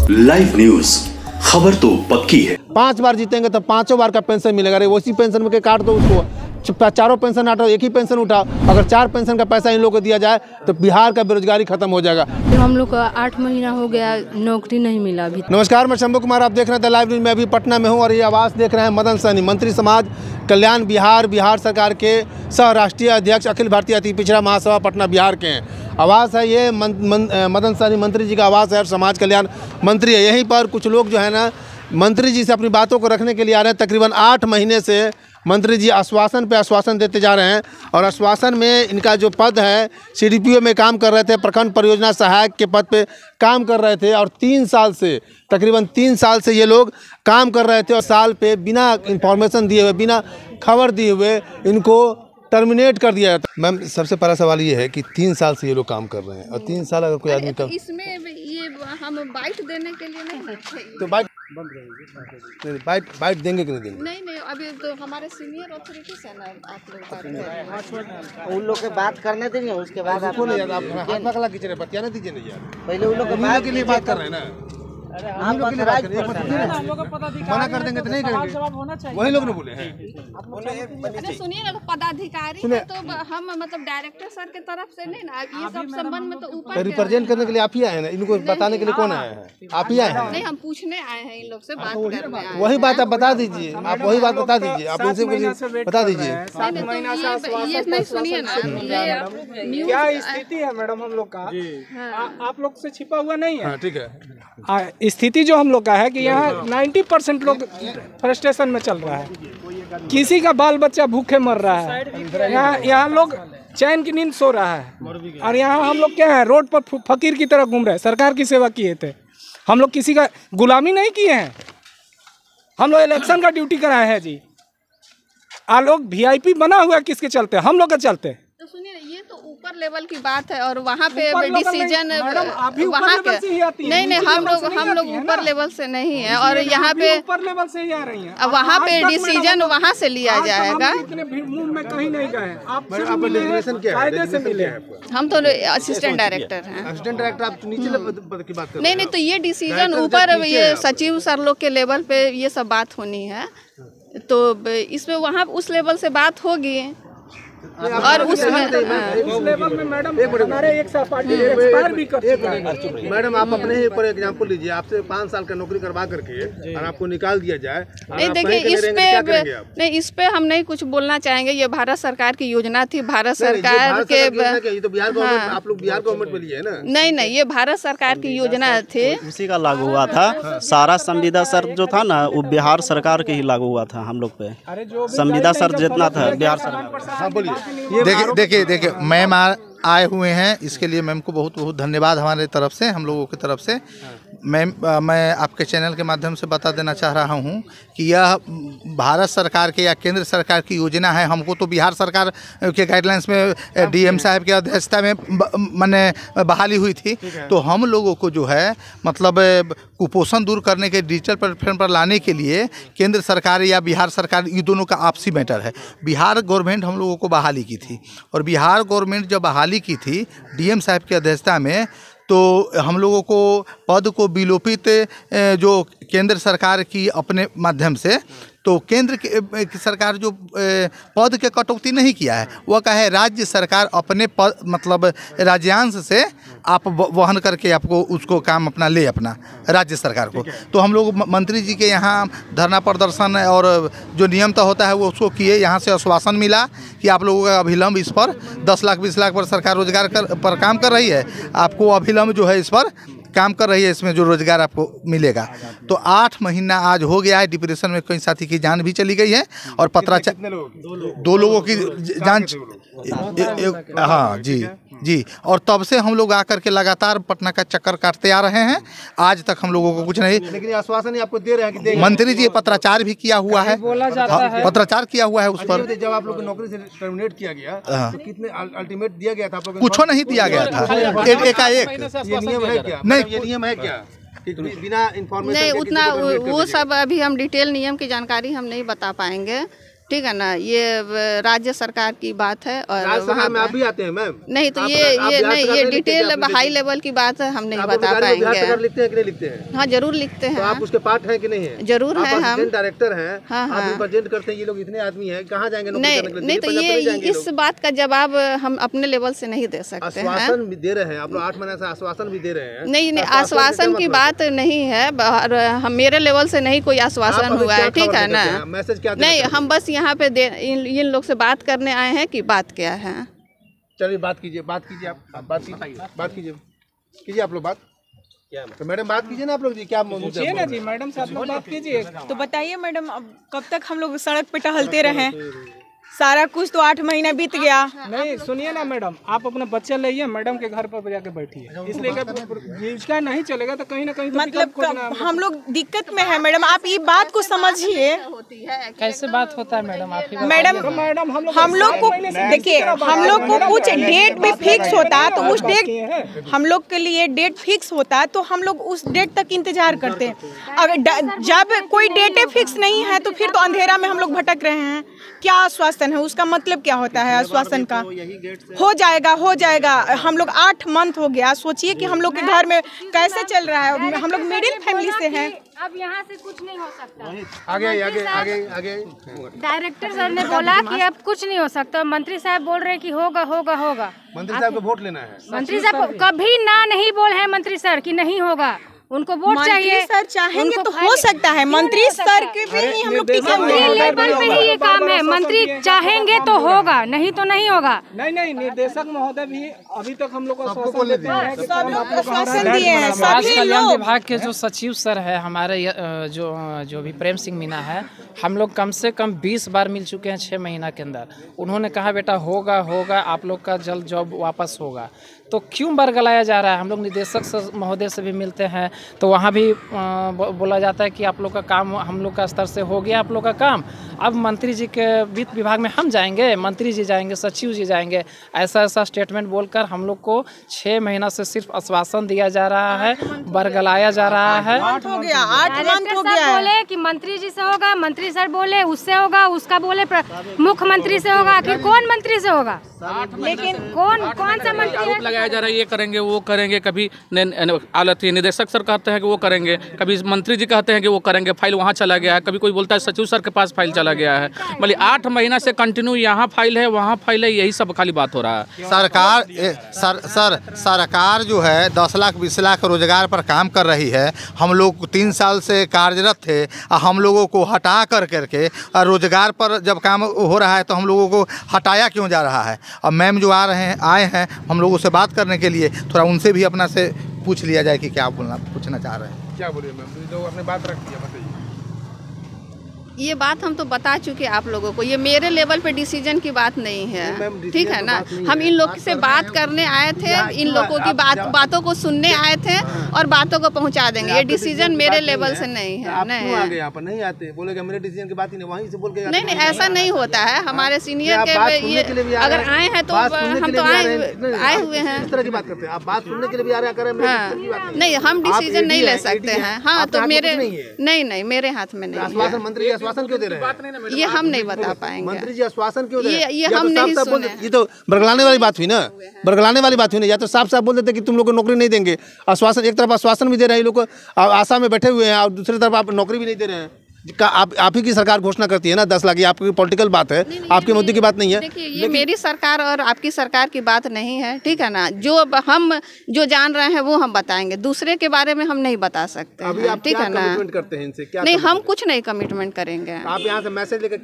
Live news, खबर तो पक्की है। 5 बार जीतेंगे तो 5 बार का पेंशन मिलेगा। अरे उसी पेंशन में के काट दो उसको, चारों पेंशन हटाओ, एक ही पेंशन उठाओ। अगर 4 पेंशन का पैसा इन लोगों को दिया जाए तो बिहार का बेरोजगारी खत्म हो जाएगा। तो हम लोग का 8 महीना हो गया, नौकरी नहीं मिला अभी। नमस्कार, मैं शंभू कुमार, आप देख रहे हैं लाइव न्यूज। मैं अभी पटना में हूँ और ये आवास देख रहे हैं मदन सहनी, मंत्री समाज कल्याण बिहार सरकार के सह राष्ट्रीय अध्यक्ष, अखिल भारतीय अति पिछड़ा महासभा पटना बिहार के हैं। आवास है ये मदन सहनी मंत्री जी का आवास है और समाज कल्याण मंत्री है। यहीं पर कुछ लोग जो है ना मंत्री जी से अपनी बातों को रखने के लिए आ रहे हैं। तकरीबन 8 महीने से मंत्री जी आश्वासन पे आश्वासन देते जा रहे हैं और आश्वासन में इनका जो पद है, CDPO में काम कर रहे थे, प्रखंड परियोजना सहायक के पद पे काम कर रहे थे और 3 साल से, तकरीबन 3 साल से ये लोग काम कर रहे थे और साल पे बिना इंफॉर्मेशन दिए हुए, बिना खबर दिए हुए इनको टर्मिनेट कर दिया जाता है। मैम, सबसे पहला सवाल ये है कि 3 साल से ये लोग काम कर रहे हैं और 3 साल अगर कोई आदमी तो इसमें ये हम बाइट देने के लिए नहीं, तो बाइट देंगे कि नहीं देंगे? नहीं, अभी तो हमारे सीनियर अथॉरिटीज है ना, आप लोग उन लोग के बात करने देंगे, उसके बाद आपको नहीं यार, आप हाथ पकड़ा कीजिए, बतियाना दीजिए नहीं यार। पहले उन लोग के लिए बात कर रहे हैं ना, हम लोग के लिए बात कर रहे हैं। मना कर देंगे तो नहीं करेंगे, वही लोग ने बोले हैं। अरे सुनिए ना, तो पदाधिकारी है तो हम मतलब डायरेक्टर सर के तरफ से नहीं ना, ये सब संबंध में तो ऊपर रिप्रेजेंट करने के लिए आप ही आए हैं ना, इनको बताने के लिए कौन आया है? आप ही आए हैं? नहीं, हम पूछने आए हैं, इन लोग से बात करने आए हैं। वही बात आप बता दीजिए, आप वही बात बता दीजिए, आप उनसे बता दीजिए। ये नहीं, सुनिए ना, ये क्या स्थिति है मैडम हम लोग का, आप लोग से छिपा हुआ नहीं है। ठीक है, स्थिति जो हम लोग का है कि यहाँ 90% लोग फ्रस्ट्रेशन में चल रहा है, किसी का बाल बच्चा भूखे मर रहा है, यहाँ लोग चैन की नींद सो रहा है और यहाँ हम लोग क्या है, रोड पर फकीर की तरह घूम रहे हैं। सरकार की सेवा किए थे हम लोग, किसी का गुलामी नहीं किए हैं हम लोग, इलेक्शन का ड्यूटी कराए हैं जी। आ लोग VIP बना हुआ है किसके चलते? हम लोग के चलते। तो सुनिए, ये तो ऊपर लेवल की बात है और वहाँ पे डिसीजन वहाँ के नहीं, हम लोग ऊपर लेवल से नहीं है और यहाँ पे ऊपर लेवल से ही आ रही हैं। वहाँ पे डिसीजन वहाँ से लिया जाएगा। में कहीं नहीं गए, आप कायदे से मिले। हम तो असिस्टेंट डायरेक्टर हैं। असिस्टेंट डायरेक्टर आप नीचे पद की बात कर रहे हैं? नहीं, तो ये डिसीजन ऊपर ये सचिव सर लोग के लेवल पे ये सब बात होनी है, तो इसमें वहाँ उस लेवल से बात होगी और उस लेवल में मैडम हमारे एक सहपाठी एक्सपायर भी कर चुका है। मैडम, आप अपने ही पर एग्जांपल लीजिए, आपसे 5 साल का नौकरी करवा करके और आपको निकाल दिया जाए। नहीं देखिए, इस पे हम नहीं कुछ बोलना चाहेंगे। ये भारत सरकार की योजना थी, भारत सरकार के, ये तो बिहार गवर्नमेंट, आप लोग बिहार गवर्नमेंट में लिए है ना? नहीं, ये भारत सरकार की योजना थी, उसी का लागू हुआ था। सारा संविदा सर जो था ना, वो बिहार सरकार के ही लागू हुआ था हम लोग पे। संविदा सर जितना था बिहार सरकार। हाँ, बोलिए। देखिए मैम आए हुए हैं, इसके लिए मैम को बहुत बहुत धन्यवाद हमारे तरफ से, हम लोगों की तरफ से। मैम, मैं आपके चैनल के माध्यम से बता देना चाह रहा हूं कि यह भारत सरकार के या केंद्र सरकार की योजना है। हमको तो बिहार सरकार के गाइडलाइंस में DM साहब की अध्यक्षता में मैंने बहाली हुई थी, तो हम लोगों को जो है मतलब कुपोषण दूर करने के डिजिटल प्लेटफॉर्म पर लाने के लिए केंद्र सरकार या बिहार सरकार, ये दोनों का आपसी मैटर है। बिहार गवर्नमेंट हम लोगों को बहाली की थी और बिहार गवर्नमेंट जब बहाली की थी DM साहब की अध्यक्षता में, तो हम लोगों को पद को विलोपित जो केंद्र सरकार की अपने माध्यम से, तो केंद्र की सरकार जो पद के कटौती नहीं किया है, वह का है राज्य सरकार अपने पद मतलब राज्यांश से आप वहन करके आपको उसको काम अपना ले, अपना राज्य सरकार को। तो हम लोग मंत्री जी के यहाँ धरना प्रदर्शन और जो नियम तय होता है वो उसको किए। यहाँ से आश्वासन मिला कि आप लोगों का अभिलंब इस पर 10 लाख 20 लाख पर सरकार रोजगार पर काम कर रही है, आपको अभिलंब जो है इस पर काम कर रही है, इसमें जो रोजगार आपको मिलेगा। तो 8 महीना आज हो गया है, डिप्रेशन में कई साथी की जान भी चली गई है और पत्राचार 2 लोगों की जान, हाँ जी। और तब से हम लोग आकर के लगातार पटना का चक्कर काटते आ रहे हैं, आज तक हम लोगों को कुछ नहीं। लेकिन आश्वासन आपको दे रहे हैं कि मंत्री जी पत्राचार भी किया हुआ है, पत्राचार किया हुआ है उस पर। जब आप लोग नौकरी से टर्मिनेट किया गया तो कितने अल्टीमेट दिया गया था आप लोगों को? कुछ नहीं दिया गया था, एकाएक। ये नियम है क्या? नहीं, ये नियम है क्या? बिना इंफॉर्मेशन नहीं, उतना वो सब अभी हम डिटेल नियम की जानकारी हम नहीं बता पाएंगे, ठीक है ना, ये राज्य सरकार की बात है। और वहाँ में आप भी आते हैं मैम? नहीं तो ये डिटेल हाई लेवल की बात है, हम नहीं बता पाएंगे। लिखते हैं कि नहीं लिखते हैं? हाँ जरूर लिखते हैं। तो आप उसके पार्ट हैं कि नहीं है? जरूर है। हम डायरेक्टर हैं, हाँ, आप रिप्रेजेंट करते हैं, ये लोग इतने आदमी हैं, कहाँ जाएंगे? नहीं तो ये इस बात का जवाब हम अपने लेवल से नहीं दे सकते हैं। आश्वासन भी दे रहे हैं आप लोग, 8 महीने से आश्वासन भी दे रहे हैं। नहीं आश्वासन की बात नहीं है, हम मेरे लेवल से नहीं कोई आश्वासन हुआ है, ठीक है ना। मैसेज क्या? नहीं हम बस यहाँ पे इन लोग से बात करने आए हैं कि बात क्या है। चलिए बात कीजिए आप बात कीजिए आप लोग बात। तो मैडम बात कीजिए ना आप लोग जी, क्या पूछिए ना जी, मैडम से आप लोग बात कीजिए। तो बताइए मैडम, अब कब तक हम लोग सड़क पे टहलते रहें? सारा कुछ तो 8 महीना बीत गया। नहीं सुनिए ना मैडम, आप अपने बच्चे लाइए, मैडम के घर पर जाके बैठिए, इसलिए जीविका नहीं चलेगा तो कहीं ना कहीं मतलब हम लोग दिक्कत में है मैडम, आप ये बात को समझिए। कैसे बात होता है मैडम? आप मैडम हम लोग को देखिए, हम लोग को कुछ डेट भी फिक्स होता तो उस डेट, हम लोग के लिए डेट फिक्स होता तो हम लोग उस डेट तक इंतजार करते। अगर जब कोई डेट फिक्स नहीं है तो फिर तो अंधेरा में हम लोग भटक रहे हैं। क्या आश्वासन है, उसका मतलब क्या होता है आश्वासन का? हो जाएगा। हम लोग 8 मंथ हो गया, सोचिए कि हम लोग के घर में कैसे चल रहा है। हम लोग मिडिल फैमिली से हैं। अब यहाँ से कुछ नहीं हो सकता। आगे डायरेक्टर सर ने बोला कि अब कुछ नहीं हो सकता, मंत्री साहब बोल रहे कि होगा। मंत्री साहब को वोट लेना है। मंत्री साहब कभी ना नहीं बोल है मंत्री सर कि नहीं होगा, उनको वोट चाहिए। सर चाहेंगे तो हो सकता है, मंत्री सर के भी नहीं हम लोग मंत्री लेवल पे ही ये काम है, मंत्री चाहेंगे तो होगा, नहीं तो नहीं होगा। नहीं निर्देशक महोदय भी अभी तक हम लोग को आश्वासन दिए हैं। समाज कल्याण विभाग के जो सचिव सर है हमारे, जो भी प्रेम सिंह मीना है, हम लोग कम से कम 20 बार मिल चुके हैं 6 महीना के अंदर। उन्होंने कहा बेटा होगा, आप लोग का जल्द जॉब वापस होगा। तो क्यों बरगलाया जा रहा है? हम लोग निदेशक महोदय से भी मिलते हैं तो वहाँ भी बोला जाता है कि आप लोग का काम हम लोग का स्तर से हो गया, आप लोग का काम। अब मंत्री जी के वित्त विभाग में हम जाएंगे, मंत्री जी जाएंगे, सचिव जी जाएंगे, ऐसा स्टेटमेंट बोलकर हम लोग को 6 महीना से सिर्फ आश्वासन दिया जा रहा है, बरगलाया जा रहा है। 8 मंथ हो गया। बोले कि मंत्री जी से होगा, मंत्री सर बोले उससे होगा, उसका बोले मुख्यमंत्री से होगा। आखिर कौन मंत्री से होगा? लेकिन कौन सा मंत्री लगाया जा रहा है? ये करेंगे वो करेंगे, कभी निदेशक सर कहते हैं कि वो करेंगे, कभी मंत्री जी कहते हैं कि वो करेंगे, फाइल वहाँ चला गया है, कभी कोई बोलता है सचिव सर के पास फाइल चला गया है। मतलब 8 महीना से कंटिन्यू यहाँ फाइल है वहाँ फाइल है, यही सब खाली बात हो रहा है। सरकार जो है 10 लाख 20 लाख रोजगार पर काम कर रही है। हम लोग 3 साल से कार्यरत थे, हम लोगों को हटा करके रोजगार पर जब काम हो रहा है तो हम लोगों को हटाया क्यों जा रहा है? अब मैम जो आए हैं हम लोगों से बात करने के लिए, थोड़ा उनसे भी अपना से पूछ लिया जाए कि क्या पूछना चाह रहे हैं। क्या बोलिए मैम, जो अपने बात रख दिया बताइए। ये बात हम तो बता चुके आप लोगों को, ये मेरे लेवल पे डिसीजन की बात नहीं है, ठीक है ना। हम इन लोग से बात करने आए थे, इन लोगों की बातों को सुनने आए थे और बातों को पहुंचा देंगे। ये डिसीजन मेरे लेवल से नहीं है। नहीं आते बोलेगा मेरे डिसीजन की बात ही नहीं, वहीं से बोल के नहीं ऐसा नहीं होता है। हमारे सीनियर के ये अगर आए हैं तो हम तो आए हुए हैं। इस तरह की बात करते हैं आप, बात सुनने के लिए भी आ रहा करें। नहीं हम डिसीजन नहीं ले सकते हैं। हाँ तो मेरे नहीं मेरे हाथ में नहीं। मंत्री आश्वासन क्यों दे रहे हैं? ये हम नहीं बता पाएंगे। मंत्री जी आश्वासन क्यों दे रहे हैं? ये हम नहीं सुने। ये तो बरगलाने वाली बात हुई ना, बरगलाने वाली बात हुई ना। या तो साफ साफ बोल देते कि तुम लोग को नौकरी नहीं देंगे। आश्वासन, एक तरफ आश्वासन भी दे रहे हैं, लोग आशा में बैठे हुए हैं, और दूसरी तरफ आप नौकरी भी नहीं दे रहे हैं। आप ही की सरकार घोषणा करती है ना 10 लाख, ये आपकी पॉलिटिकल बात है, आपके मुद्दे की बात नहीं है। देखिए ये मेरी सरकार और आपकी सरकार की बात नहीं है, ठीक है ना। हम जो जान रहे हैं वो हम बताएंगे, दूसरे के बारे में हम नहीं बता सकते हैं, ठीक है ना। करते हैं इनसे क्या? नहीं हम कुछ नहीं कमिटमेंट करेंगे। आप यहाँ से मैसेज लेकर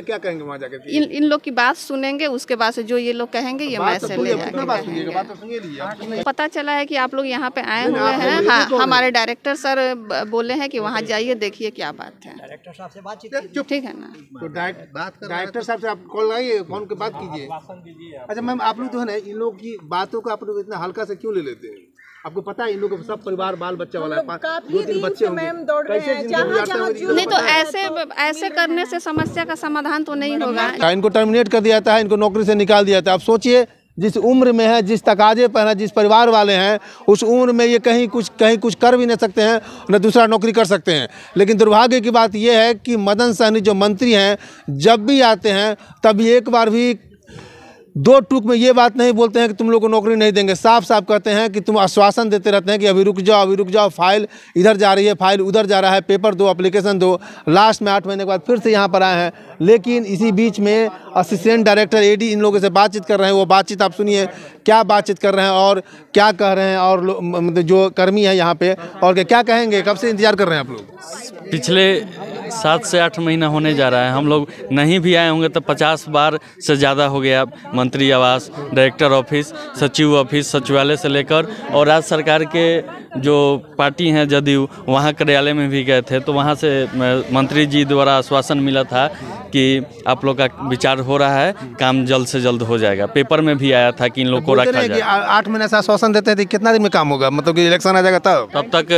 क्या कहेंगे वहाँ जाकर? इन लोग की बात सुनेंगे, उसके बाद से जो ये लोग कहेंगे ये मैसेज ले जाएंगे। पता चला है कि आप लोग यहाँ पे आए हुए हैं। हाँ हमारे डायरेक्टर सर बोले हैं कि वहाँ जाइए देखिए क्या बात है। डायरेक्टर साहब से बातचीत, ठीक है ना। तो डायरेक्टर साहब से आप कॉल लगाइए, फोन पे बात कीजिए। अच्छा मैम, आप लोग जो है ना इन लोग की बातों को आप लोग इतना हल्का से क्यों ले लेते हैं? आपको पता है इन लोग सब परिवार बाल बच्चा वाला है, 2-3 बच्चे होंगे। नहीं तो ऐसे करने से समस्या का समाधान तो नहीं होगा। इनको टर्मिनेट कर दिया जाता है, इनको नौकरी से निकाल दिया जाता है। आप सोचिए जिस उम्र में है, जिस तकाजे पर है, जिस परिवार वाले हैं, उस उम्र में ये कहीं कुछ कर भी नहीं सकते हैं, न दूसरा नौकरी कर सकते हैं। लेकिन दुर्भाग्य की बात यह है कि मदन सहनी जो मंत्री हैं, जब भी आते हैं तब एक बार भी दो टूक में ये बात नहीं बोलते हैं कि तुम लोग को नौकरी नहीं देंगे। साफ साफ कहते हैं कि तुम आश्वासन देते रहते हैं कि अभी रुक जाओ, फाइल इधर जा रही है, फाइल उधर जा रहा है, पेपर दो, एप्लीकेशन दो। लास्ट में 8 महीने के बाद फिर से यहाँ पर आए हैं। लेकिन इसी बीच में असिस्टेंट डायरेक्टर एडी इन लोगों से बातचीत कर रहे हैं। वो बातचीत आप सुनिए, क्या बातचीत कर रहे हैं और क्या कह रहे हैं, और मतलब जो कर्मी है यहाँ पे और क्या कहेंगे। कब से इंतजार कर रहे हैं आप लोग? पिछले 7 से 8 महीना होने जा रहा है। हम लोग नहीं भी आए होंगे तो 50 बार से ज़्यादा हो गया। मंत्री आवास, डायरेक्टर ऑफिस, सचिव ऑफिस, सचिवालय से लेकर और राज्य सरकार के जो पार्टी हैं जदयू, वहाँ कार्यालय में भी गए थे। तो वहाँ से मंत्री जी द्वारा आश्वासन मिला था कि आप लोग का विचार हो रहा है, काम जल्द से जल्द हो जाएगा। पेपर में भी आया था कि इन लोग को रखा जाए। 8 महीने से आश्वासन देते हैं, कितना दिन में काम होगा? मतलब कि इलेक्शन आ जाएगा तब तक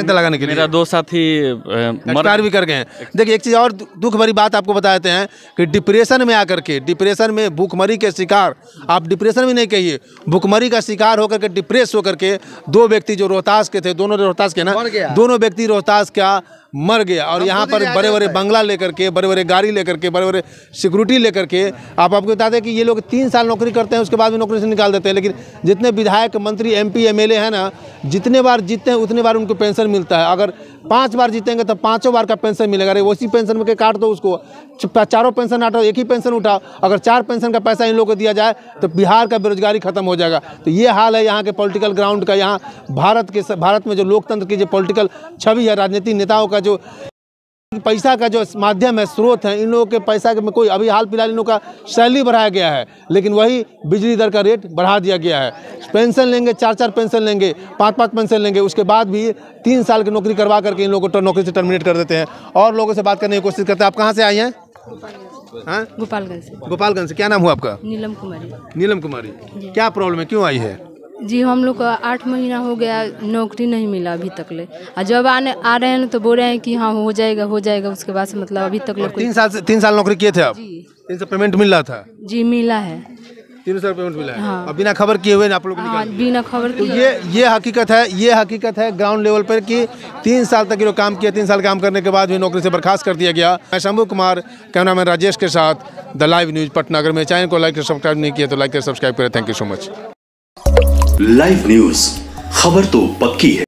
लगाने के लिए मेरा 2 साथी एक्सपायर भी कर गए हैं। देखिए, एक चीज़ और दुख भरी बात आपको बताते हैं कि डिप्रेशन में आकर के, डिप्रेशन में भूखमरी के शिकार, आप डिप्रेशन भी नहीं कहिए, भूखमरी का शिकार होकर के, डिप्रेस होकर के 2 व्यक्ति जो रोहतास के थे, दोनों रोहतास के ना, दोनों व्यक्ति रोहतास का मर गया। और यहाँ पर बड़े बड़े बंगला लेकर के, बड़े बड़े गाड़ी लेकर के, बड़े बड़े सिक्योरिटी लेकर के, आपको बता दें कि ये लोग 3 साल नौकरी करते हैं, उसके बाद भी नौकरी से निकाल देते हैं। लेकिन जितने विधायक, मंत्री, MP, MLA हैं ना, जितने बार जीतते हैं उतने बार उनको पेंशन मिलता है। अगर 5 बार जीतेंगे तो 5 बार का पेंशन मिलेगा। अरे उसी पेंशन में के काट दो उसको, 4 पेंशन हटाओ, एक ही पेंशन उठाओ। अगर 4 पेंशन का पैसा इन लोगों को दिया जाए तो बिहार का बेरोजगारी खत्म हो जाएगा। तो ये हाल है यहाँ के पॉलिटिकल ग्राउंड का। यहाँ भारत में जो लोकतंत्र की जो पॉलिटिकल छवि है, राजनीतिक नेताओं का जो पैसा का जो माध्यम है, स्रोत है, इन लोगों के पैसा में कोई, अभी हाल फिलहाल इन लोगों का सैलरी बढ़ाया गया है, लेकिन वही बिजली दर का रेट बढ़ा दिया गया है। पेंशन लेंगे, 4 पेंशन लेंगे, 5 पेंशन लेंगे, उसके बाद भी 3 साल की नौकरी करवा करके इन लोगों को नौकरी से टर्मिनेट कर देते हैं। और लोगों से बात करने की कोशिश करते हैं। आप कहाँ से आई हैं? गोपालगंज से। गोपालगंज से। क्या नाम हुआ आपका? नीलम कुमारी। नीलम कुमारी, क्या प्रॉब्लम है, क्यों आई है? जी, हम लोग को 8 महीना हो गया, नौकरी नहीं मिला अभी तक ले। और जब आ रहे हैं तो बोल रहे हैं कि हाँ हो जाएगा। उसके बाद से मतलब अभी तक 3 साल नौकरी किए थे आप? 3 साल पेमेंट मिल रहा था? जी, मिला है। 3 साल पेमेंट मिला है। हाँ। अब बिना खबर किए हुए आप लोग बिना खबर तो ये हकीकत है ग्राउंड लेवल पर कि 3 साल तक ये लोग काम किया। 3 साल काम करने के बाद भी नौकरी से बर्खास्त कर दिया गया। मैं शंभू कुमार, कैमरामैन राजेश के साथ, द लाइव न्यूज पटना। अगर मेरे चैनल को लाइक और सब्सक्राइब नहीं किया तो लाइक और सब्सक्राइब करें। Thank you so much. Live news, खबर तो पक्की है।